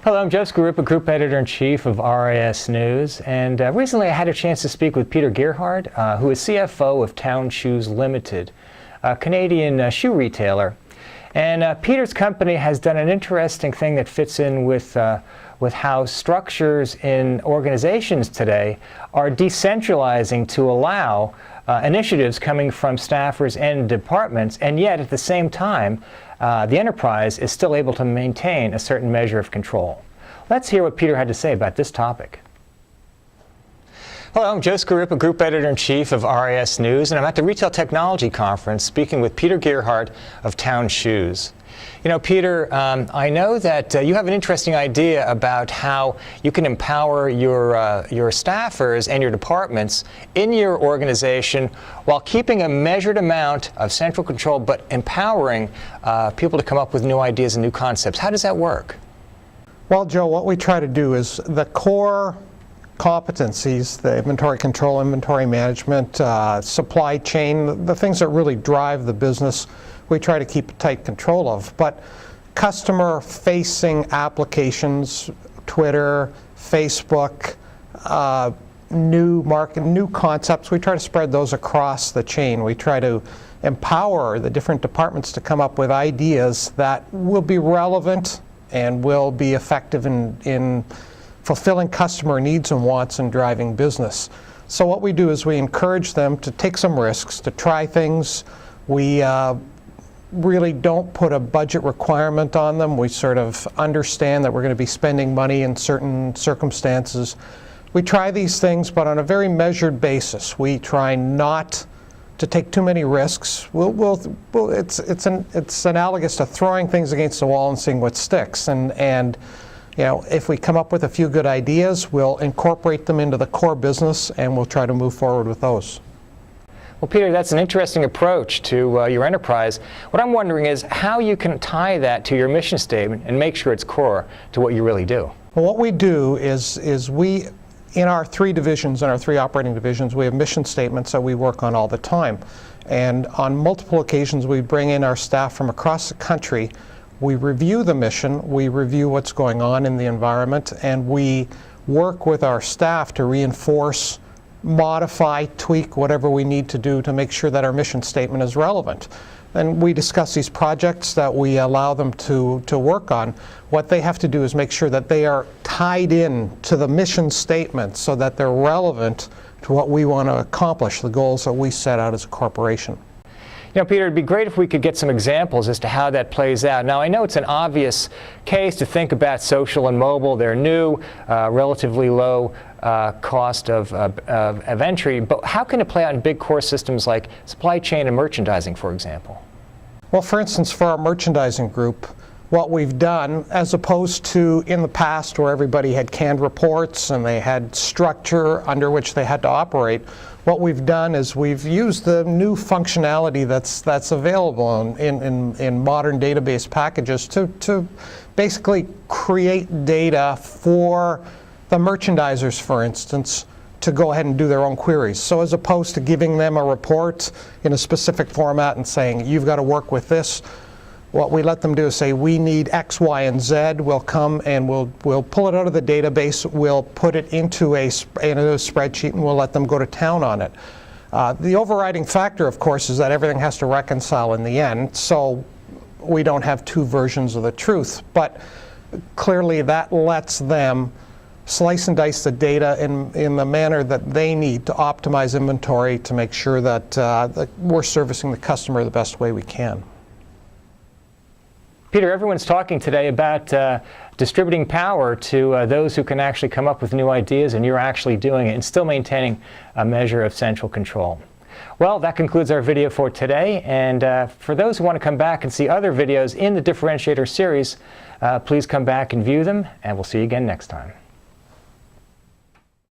Hello, I'm Joe Scarupa, Group Editor-in-Chief of RIS News, and recently I had a chance to speak with Peter Gerhardt, who is CFO of Town Shoes Limited, a Canadian shoe retailer. And Peter's company has done an interesting thing that fits in with how structures in organizations today are decentralizing to allow initiatives coming from staffers and departments, and yet at the same time, the enterprise is still able to maintain a certain measure of control. Let's hear what Peter had to say about this topic. Hello, I'm Joe Scarupa, Group Editor-in-Chief of RIS News, and I'm at the Retail Technology Conference speaking with Peter Gerhardt of Town Shoes. You know, Peter, I know that you have an interesting idea about how you can empower your staffers and your departments in your organization while keeping a measured amount of central control, but empowering people to come up with new ideas and new concepts. How does that work? Well, Joe, what we try to do is the core competencies, the inventory control, inventory management, supply chain, the things that really drive the business, we try to keep tight control of. But customer-facing applications, Twitter, Facebook, new concepts, we try to spread those across the chain. We try to empower the different departments to come up with ideas that will be relevant and will be effective in fulfilling customer needs and wants and driving business. So what we do is we encourage them to take some risks, to try things. We really don't put a budget requirement on them. We sort of understand that we're going to be spending money in certain circumstances. We try these things, but on a very measured basis. We try not to take too many risks. It's analogous to throwing things against the wall and seeing what sticks. And you know, if we come up with a few good ideas, we'll incorporate them into the core business, and we'll try to move forward with those. Well, Peter, that's an interesting approach to your enterprise. What I'm wondering is how you can tie that to your mission statement and make sure it's core to what you really do. Well, what we do is we, in our three divisions, in our three operating divisions, we have mission statements that we work on all the time. And on multiple occasions, we bring in our staff from across the country. We review the mission, we review what's going on in the environment, and we work with our staff to reinforce, modify, tweak whatever we need to do to make sure that our mission statement is relevant. And we discuss these projects that we allow them to work on. What they have to do is make sure that they are tied in to the mission statement so that they're relevant to what we want to accomplish, the goals that we set out as a corporation. You know, Peter, it'd be great if we could get some examples as to how that plays out. Now, I know it's an obvious case to think about social and mobile. They're new, relatively low cost of entry, but how can it play out in big core systems like supply chain and merchandising, for example? Well, for instance, for our merchandising group, what we've done, as opposed to in the past where everybody had canned reports and they had structure under which they had to operate, what we've done is we've used the new functionality that's available in modern database packages to basically create data for the merchandisers, for instance, to go ahead and do their own queries. So as opposed to giving them a report in a specific format and saying, you've got to work with this, what we let them do is say, we need X, Y, and Z. We'll come and we'll pull it out of the database, we'll put it into a spreadsheet, and we'll let them go to town on it. The overriding factor, of course, is that everything has to reconcile in the end, so we don't have two versions of the truth. But clearly that lets them slice and dice the data in the manner that they need to optimize inventory to make sure that we're servicing the customer the best way we can. Peter, everyone's talking today about distributing power to those who can actually come up with new ideas, and you're actually doing it and still maintaining a measure of central control. Well, that concludes our video for today, and for those who want to come back and see other videos in the Differentiator series, please come back and view them, and we'll see you again next time.